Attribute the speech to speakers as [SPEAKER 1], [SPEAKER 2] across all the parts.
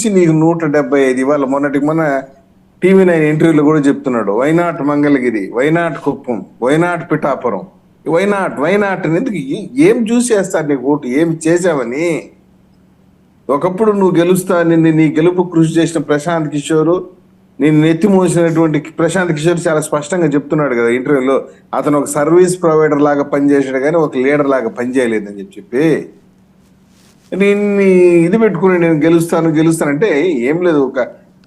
[SPEAKER 1] చూసి నీకు 175 ఇవాళ మొన్న TV9 ఇంటర్వ్యూలో కూడా చెప్తున్నాడు. Why not Mangalagiri, why not Kuppam, why not Pithapuram, why not ఎందుకు ఏం చూసి వేస్తారు నీకు ఓటు? ఏం చేసావని? ఒకప్పుడు నువ్వు గెలుస్తా నీ గెలుపు కృషి చేసిన ప్రశాంత్ కిషోర్, నేను నెత్తి మోసినటువంటి ప్రశాంత్ కిషోర్ చాలా స్పష్టంగా చెప్తున్నాడు కదా ఇంటర్వ్యూలో, అతను ఒక సర్వీస్ ప్రొవైడర్ లాగా పనిచేసాడు కానీ ఒక లీడర్ లాగా పనిచేయలేదని చెప్పి నేను ఇది పెట్టుకుని నేను గెలుస్తానంటే ఏం లేదు, ఒక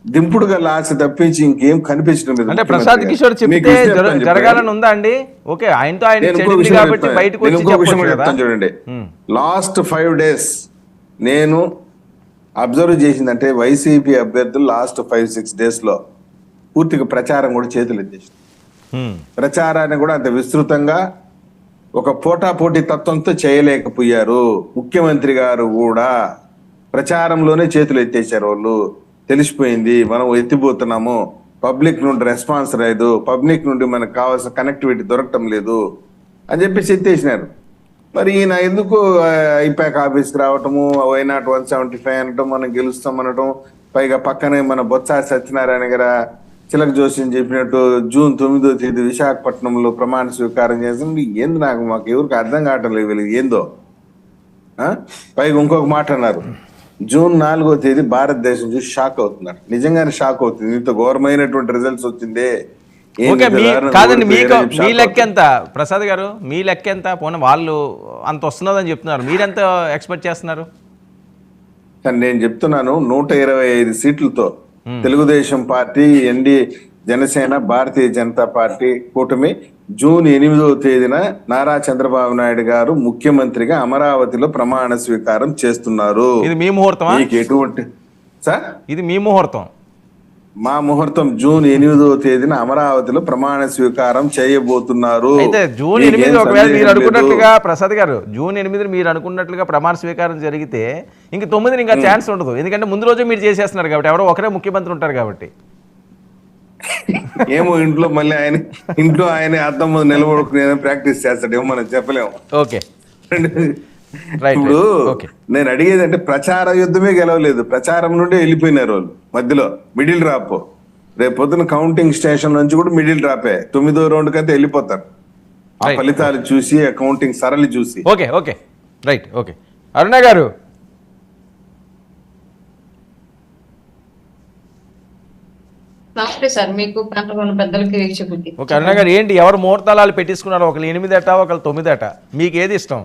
[SPEAKER 1] దింపుడుగా లాస్ట్ తప్పించి ఇంకేం కనిపించడం లేదు.
[SPEAKER 2] అంటే ప్రశాంత్ కిషోర్ చెప్తే జరగాలని ఉందా అండి? ఓకే, ఆయనతో ఆయన
[SPEAKER 1] చూడండి, లాస్ట్ 5 days నేను అబ్జర్వ్ చేసిందంటే వైసీపీ అభ్యర్థులు లాస్ట్ 5-6 days లో పూర్తిగా ప్రచారం కూడా చేతులు ఎత్తేసి, ప్రచారాన్ని కూడా అంత విస్తృతంగా ఒక పోటాపోటీ తత్వంతో చేయలేకపోయారు. ముఖ్యమంత్రి గారు కూడా ప్రచారంలోనే చేతులు ఎత్తేసారు. వాళ్ళు తెలిసిపోయింది మనం ఎత్తిపోతున్నాము, పబ్లిక్ నుండి రెస్పాన్స్ లేదు, పబ్లిక్ నుండి మనకు కావాల్సిన కనెక్టివిటీ దొరకటం లేదు అని చెప్పేసి ఎత్తేసినారు. మరి ఈయన ఎందుకు ఐపాక్ ఆఫీస్కి రావటము, వైనాట్ 175 అనటం, మనం గెలుస్తాం అనటం, పైగా పక్కనే మన బొత్స సత్యనారాయణ గారు చిలక జోషిని చెప్పినట్టు June 9వ తేదీ విశాఖపట్నంలో ప్రమాణ స్వీకారం చేసింది. ఏంది మాకు ఎవరికి అర్థం కావటం లేదు వీళ్ళకి ఏందో. పైగా ఇంకొక మాట అన్నారు, June 4వ తేదీ భారతదేశం చూసి షాక్ అవుతున్నారు. నిజంగానే షాక్ అవుతుంది, ఇంత ఘోరమైనటువంటి రిజల్ట్స్ వచ్చిందే.
[SPEAKER 2] కాదండి, మీ లెక్క ఎంత ప్రసాద్ గారు? మీ లెక్క ఎంత? పోనీ వాళ్ళు అంత వస్తున్నదని చెప్తున్నారు, మీరెంత ఎక్స్పెక్ట్ చేస్తున్నారు?
[SPEAKER 1] నేను చెప్తున్నాను 125 సీట్లతో తెలుగుదేశం పార్టీ, జనసేన, భారతీయ జనతా పార్టీ కూటమి June 8వ తేదీన నారా చంద్రబాబు నాయుడు గారు ముఖ్యమంత్రిగా అమరావతిలో ప్రమాణ స్వీకారం చేస్తున్నారు.
[SPEAKER 2] ఇది మీ ముహూర్తం?
[SPEAKER 1] ఎటువంటి సార్?
[SPEAKER 2] ఇది మీ ముహూర్తం?
[SPEAKER 1] మా ముహూర్తం June 8వ తేదీన అమరావతిలో ప్రమాణ స్వీకారం చేయబోతున్నారు.
[SPEAKER 2] అయితే June 8 ఒకవేళ మీరు అనుకున్నట్లుగా ప్రసాద్ గారు, June 8 మీరు అనుకున్నట్లుగా ప్రమాణ స్వీకారం జరిగితే ఇంక 9 ఇంకా ఛాన్స్ ఉండదు. ఎందుకంటే ముందు రోజే మీరు చేసేస్తున్నారు కాబట్టి, ఎవరో ఒకరే ముఖ్యమంత్రి ఉంటారు కాబట్టి.
[SPEAKER 1] ఏమో ఇంట్లో ఆయన అర్థం నిలబడుకునే ప్రాక్టీస్ చేస్తాడేమో మనం చెప్పలేము.
[SPEAKER 2] ఓకే,
[SPEAKER 1] ఇప్పుడు నేను అడిగేది అంటే ప్రచార యుద్ధమే గెలవలేదు, ప్రచారం నుండి వెళ్ళిపోయినారు వాళ్ళు. మధ్యలో మిడిల్ డ్రాప్, రేపు పొద్దున కౌంటింగ్ స్టేషన్ నుంచి కూడా మిడిల్ డ్రాపే. 9వ రౌండ్ కంటే వెళ్ళిపోతారు ఆ ఫలితాలు చూసి, ఆ కౌంటింగ్ సరళి చూసి.
[SPEAKER 2] Okay okay right. ఓకే, అరుణ గారు.
[SPEAKER 3] నమస్తే సార్, మీకు పెద్దలకి వీక్షకులకి.
[SPEAKER 2] ఓకే అరుణ గారు, ఏంటి ఎవరు ముహూర్తాలు పెట్టించుకున్నారు? ఒకళ్ళు 8 అట, ఒకళ్ళు 9 అట, మీకు ఏది ఇష్టం?